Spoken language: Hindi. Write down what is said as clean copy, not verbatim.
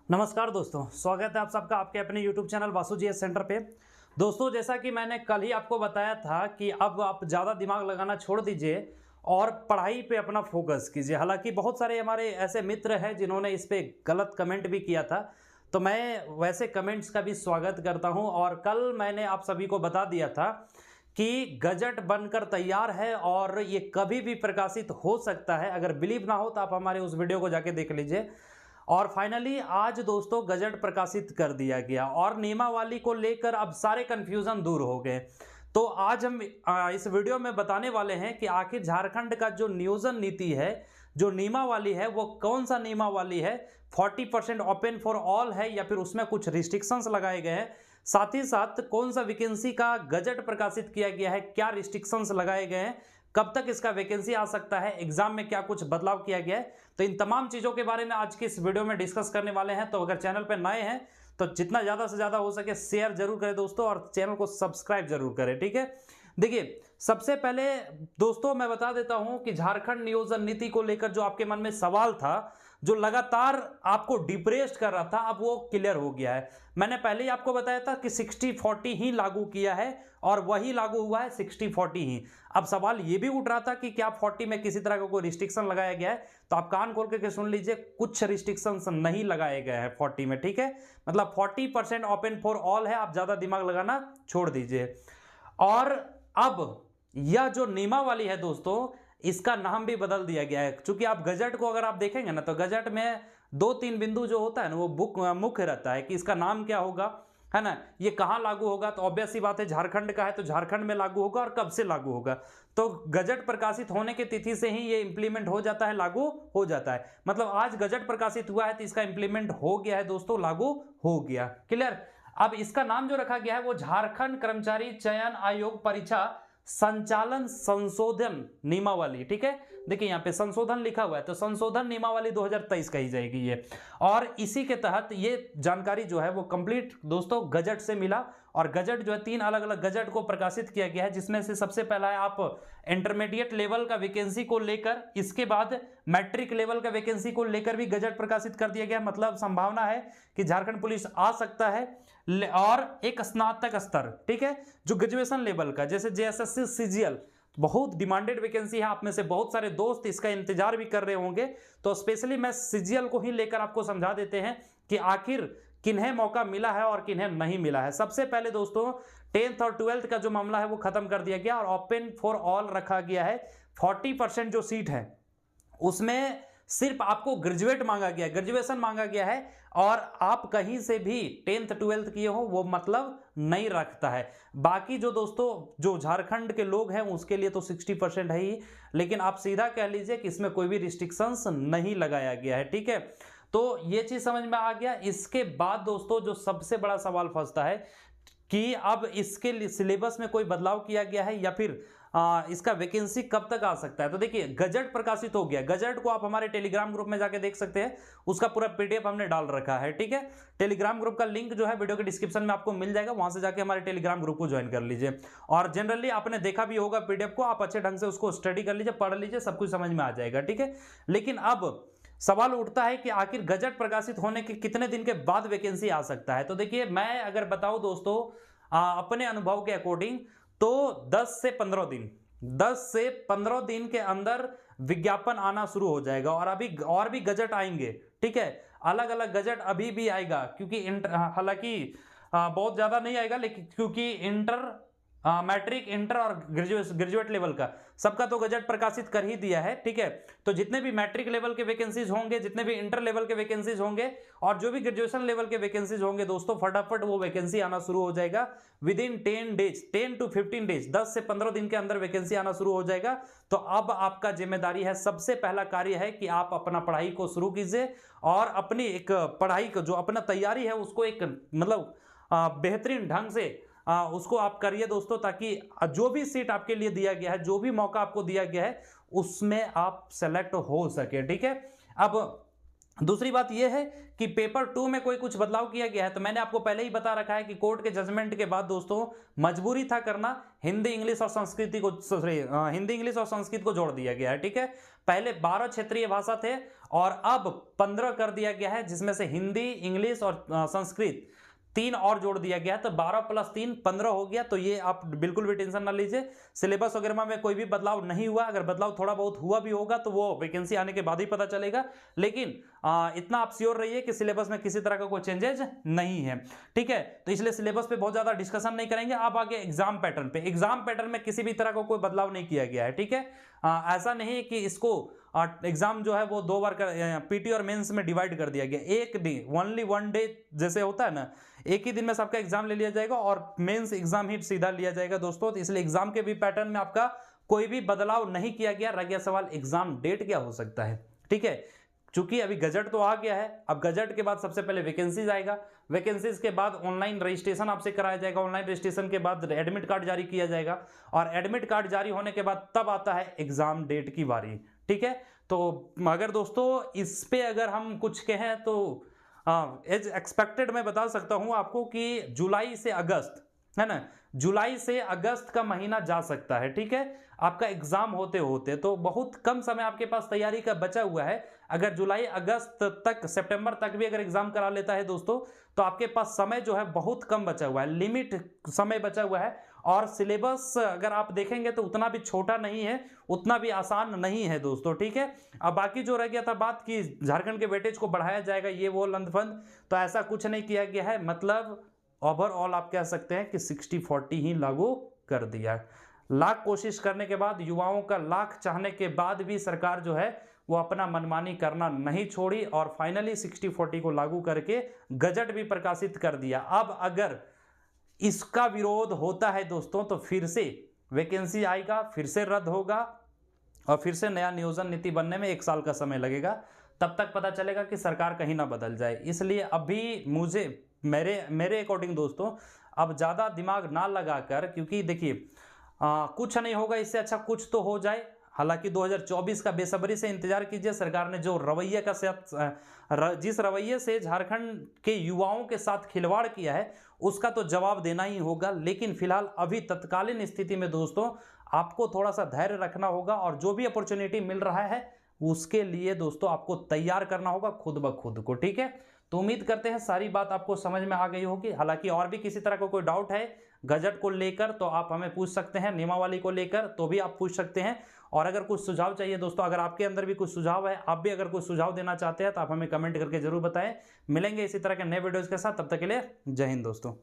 नमस्कार दोस्तों, स्वागत है आप सबका आपके अपने YouTube channel Vasu GS centre पे। दोस्तों, जैसा कि मैंने कल ही आपको बताया था कि अब आप ज़्यादा दिमाग लगाना छोड़ दीजिए और पढ़ाई पे अपना फोकस कीजिए। हालांकि बहुत सारे हमारे ऐसे मित्र हैं जिन्होंने इस पे गलत कमेंट भी किया था, तो मैं वैसे कमेंट्स का भी स्वागत करता हूं। और कल मैंने आप सभी को बता दिया था कि गजट बनकर तैयार है और ये कभी भी प्रकाशित हो सकता है। अगर बिलीव ना हो तो आप हमारे उस वीडियो को जाके देख लीजिए। और फाइनली आज दोस्तों गजट प्रकाशित कर दिया गया और नियमावली को लेकर अब सारे कंफ्यूजन दूर हो गए। तो आज हम इस वीडियो में बताने वाले हैं कि आखिर झारखंड का जो नियोजन नीति है, जो नियमावली है, वो कौन सा नियमावली है। 40% ओपन फॉर ऑल है या फिर उसमें कुछ रिस्ट्रिक्शंस लगाए गए हैं। साथ ही साथ कौन सा वैकेंसी का गजट प्रकाशित किया गया है, क्या रिस्ट्रिक्शंस लगाए गए हैं, कब तक इसका वैकेंसी आ सकता है, एग्जाम में क्या कुछ बदलाव किया गया है। तो इन तमाम चीजों के बारे में आज की इस वीडियो में डिस्कस करने वाले हैं। तो अगर चैनल पर नए हैं तो जितना ज्यादा से ज्यादा हो सके शेयर जरूर करें दोस्तों, और चैनल को सब्सक्राइब जरूर करें। ठीक है, देखिए सबसे पहले दोस्तों मैं बता देता हूं कि झारखंड नियोजन नीति को लेकर जो आपके मन में सवाल था, जो लगातार आपको डिप्रेस्ड कर रहा था, अब वो क्लियर हो गया है। मैंने पहले ही आपको बताया था कि 60-40 ही लागू किया है और वही लागू हुआ है 60-40 ही। अब सवाल ये भी उठ रहा था कि क्या 40 में किसी तरह का कोई रिस्ट्रिक्शन लगाया गया है, तो आप कान खोल के सुन लीजिए, कुछ रिस्ट्रिक्शंस नहीं लगाए गए हैं 40 में। ठीक है, मतलब 40% ओपन फॉर ऑल है, आप ज्यादा दिमाग लगाना छोड़ दीजिए। और अब यह जो नियमावली है दोस्तों, इसका नाम भी बदल दिया गया है। क्योंकि आप गजट को अगर आप देखेंगे ना, तो गजट में 2-3 बिंदु जो होता है ना, वो मुख्य रहता है कि इसका नाम क्या होगा, है ना, ये कहां लागू होगा। तो ऑब्वियस सी बात है, झारखंड का है तो झारखंड में लागू होगा और कब से लागू होगा। तो गजट प्रकाशित होने की तिथि से ही ये इंप्लीमेंट हो जाता है, लागू हो जाता है। मतलब आज गजट प्रकाशित हुआ है तो इसका इंप्लीमेंट हो गया है दोस्तों, लागू हो गया। क्लियर। अब इसका नाम जो रखा गया है वो झारखंड कर्मचारी चयन आयोग परीक्षा संचालन संशोधन नियमावली। ठीक है, देखिए यहाँ पे संशोधन लिखा हुआ है, तो संशोधन नियमावली 2023 कही जाएगी ये। और इसी के तहत ये जानकारी जो है वो कंप्लीट दोस्तों गजट से मिला। और गजट जो है 3 अलग अलग गजट को प्रकाशित किया गया है, जिसमें से सबसे पहला है आप इंटरमीडिएट लेवल का वैकेंसी को लेकर, इसके बाद मैट्रिक लेवल का वैकेंसी को लेकर भी गजट प्रकाशित कर दिया गया। मतलब संभावना है कि झारखंड पुलिस आ सकता है। और एक स्नातक स्तर, ठीक है, जो ग्रेजुएशन लेवल का, जैसे जेएसएससी सीजीएल, बहुत डिमांडेड वैकेंसी है। आप में से बहुत सारे दोस्त इसका इंतजार भी कर रहे होंगे, तो स्पेशली मैं सीजीएल को ही लेकर आपको समझा देते हैं कि आखिर किन्हें मौका मिला है और किन्हें नहीं मिला है। सबसे पहले दोस्तों 10th और 12th का जो मामला है वो खत्म कर दिया गया और ओपन फॉर ऑल रखा गया है। 40% जो सीट है उसमें सिर्फ आपको ग्रेजुएट मांगा गया, ग्रेजुएशन मांगा गया है, और आप कहीं से भी 10th 12th किए हो वो मतलब नहीं रखता है। बाकी जो दोस्तों जो झारखंड के लोग हैं उसके लिए तो 60% है ही, लेकिन आप सीधा कह लीजिए कि इसमें कोई भी रिस्ट्रिक्शंस नहीं लगाया गया है। ठीक है, तो ये चीज समझ में आ गया। इसके बाद दोस्तों जो सबसे बड़ा सवाल फंसता है कि अब इसके सिलेबस में कोई बदलाव किया गया है या फिर इसका वैकेंसी कब तक आ सकता है। तो देखिए गजट प्रकाशित हो गया, गजट को आप हमारे टेलीग्राम ग्रुप में जाके देख सकते हैं, उसका पूरा पीडीएफ हमने डाल रखा है। ठीक है, टेलीग्राम ग्रुप का लिंक जो है वीडियो के डिस्क्रिप्शन में आपको मिल जाएगा, वहां से जाके हमारे टेलीग्राम ग्रुप को ज्वाइन कर लीजिए। और जनरली आपने देखा भी होगा पीडीएफ को, आप अच्छे ढंग से उसको स्टडी कर लीजिए, पढ़ लीजिए, सब कुछ समझ में आ जाएगा। ठीक है, लेकिन अब सवाल उठता है कि आखिर गजट प्रकाशित होने के कितने दिन के बाद वैकेंसी आ सकता है। तो देखिए मैं अगर बताऊं दोस्तों अपने अनुभव के अकॉर्डिंग, तो 10 से 15 दिन के अंदर विज्ञापन आना शुरू हो जाएगा। और अभी और भी गजट आएंगे। ठीक है, अलग अलग गजट अभी भी आएगा, क्योंकि हालांकि बहुत ज्यादा नहीं आएगा, लेकिन क्योंकि मैट्रिक, इंटर और ग्रेजुएट लेवल का सबका तो गजट प्रकाशित कर ही दिया है। ठीक है, तो जितने भी मैट्रिक लेवल के वैकेंसीज होंगे, जितने भी इंटर लेवल के वैकेंसीज होंगे और जो भी ग्रेजुएशन लेवल के वैकेंसीज होंगे दोस्तों, फटाफट वो वैकेंसी आना शुरू हो जाएगा। विद इन 10 to 15 डेज, 10 से 15 दिन के अंदर वैकेंसी आना शुरू हो जाएगा। तो अब आपका जिम्मेदारी है, सबसे पहला कार्य है कि आप अपना पढ़ाई को शुरू कीजिए और अपनी एक पढ़ाई को जो अपना तैयारी है उसको एक मतलब बेहतरीन ढंग से उसको आप करिए दोस्तों, ताकि जो भी सीट आपके लिए दिया गया है, जो भी मौका आपको दिया गया है, उसमें आप सेलेक्ट हो सके। ठीक है, अब दूसरी बात यह है कि पेपर 2 में कोई कुछ बदलाव किया गया है। तो मैंने आपको पहले ही बता रखा है कि कोर्ट के जजमेंट के बाद दोस्तों मजबूरी था करना, हिंदी इंग्लिश और संस्कृत को जोड़ दिया गया है। ठीक है, पहले 12 क्षेत्रीय भाषा थे और अब 15 कर दिया गया है, जिसमें से हिंदी, इंग्लिश और संस्कृत 3 और जोड़ दिया गया है, तो 12 + 3 15 हो गया। तो ये आप बिल्कुल भी टेंशन ना लीजिए, सिलेबस वगैरह में कोई भी बदलाव नहीं हुआ। अगर बदलाव थोड़ा बहुत हुआ भी होगा तो वो वैकेंसी आने के बाद ही पता चलेगा, लेकिन इतना आप श्योर रहिए कि सिलेबस में किसी तरह का कोई चेंजेज नहीं है, ठीक है। तो इसलिए सिलेबस पे बहुत ज्यादा डिस्कशन नहीं करेंगे। आप आगे एग्जाम पैटर्न पे, एग्जाम पैटर्न में किसी भी तरह का कोई बदलाव नहीं किया गया है, ठीक है। ऐसा नहीं कि इसको एग्जाम जो है वो 2 बार पीटी और मेंस में डिवाइड कर दिया गया, एक डे ओनली 1 डे जैसे होता है ना, एक ही दिन में सबका एग्जाम ले लिया जाएगा और मेंस एग्जाम ही सीधा लिया जाएगा दोस्तों। तो इसलिए एग्जाम के भी पैटर्न में आपका कोई भी बदलाव नहीं किया गया। रह गया सवाल एग्जाम डेट क्या हो सकता है, ठीक है। चूंकि अभी गजट तो आ गया है, अब गजट के बाद सबसे पहले वैकेंसीज आएगा, वैकेंसीज के बाद ऑनलाइन रजिस्ट्रेशन आपसे कराया जाएगा, ऑनलाइन रजिस्ट्रेशन के बाद एडमिट कार्ड जारी किया जाएगा, और एडमिट कार्ड जारी होने के बाद तब आता है एग्जाम डेट की बारी, ठीक है। तो अगर दोस्तों इस पे अगर हम कुछ कहें तो एज एक्सपेक्टेड मैं बता सकता हूं आपको कि जुलाई से अगस्त, है ना, जुलाई से अगस्त का महीना जा सकता है, ठीक है, आपका एग्जाम होते होते। तो बहुत कम समय आपके पास तैयारी का बचा हुआ है। अगर जुलाई अगस्त तक, सितंबर तक भी अगर एग्जाम करा लेता है दोस्तों, तो आपके पास समय जो है बहुत कम बचा हुआ है, लिमिट समय बचा हुआ है। और सिलेबस अगर आप देखेंगे तो उतना भी छोटा नहीं है, उतना भी आसान नहीं है दोस्तों, ठीक है। अब बाकी जो रह गया था बात कि झारखंड के वेटेज को बढ़ाया जाएगा, ये वो लंदफंद, तो ऐसा कुछ नहीं किया गया है। मतलब ओवरऑल आप कह सकते हैं कि 60-40 ही लागू कर दिया। लाख कोशिश करने के बाद, युवाओं का लाख चाहने के बाद भी सरकार जो है वो अपना मनमानी करना नहीं छोड़ी और फाइनली 60-40 को लागू करके गजट भी प्रकाशित कर दिया। अब अगर इसका विरोध होता है दोस्तों तो फिर से वैकेंसी आएगा, फिर से रद्द होगा और फिर से नया नियोजन नीति बनने में 1 साल का समय लगेगा। तब तक पता चलेगा कि सरकार कहीं ना बदल जाए। इसलिए अभी मुझे मेरे अकॉर्डिंग दोस्तों अब ज़्यादा दिमाग ना लगाकर, क्योंकि देखिए कुछ नहीं होगा, इससे अच्छा कुछ तो हो जाए। हालांकि 2024 का बेसब्री से इंतजार कीजिए। सरकार ने जो रवैये का जिस रवैये से झारखंड के युवाओं के साथ खिलवाड़ किया है उसका तो जवाब देना ही होगा। लेकिन फिलहाल अभी तत्कालीन स्थिति में दोस्तों आपको थोड़ा सा धैर्य रखना होगा और जो भी अपॉर्चुनिटी मिल रहा है उसके लिए दोस्तों आपको तैयार करना होगा खुद ब खुद को, ठीक है। तो उम्मीद करते हैं सारी बात आपको समझ में आ गई होगी। हालांकि और भी किसी तरह का कोई डाउट है गजट को लेकर तो आप हमें पूछ सकते हैं, नियमावली को लेकर तो भी आप पूछ सकते हैं। और अगर कुछ सुझाव चाहिए दोस्तों, अगर आपके अंदर भी कुछ सुझाव है, आप भी अगर कुछ सुझाव देना चाहते हैं तो आप हमें कमेंट करके जरूर बताएं। मिलेंगे इसी तरह के नए वीडियोज के साथ, तब तक के लिए जय हिंद दोस्तों।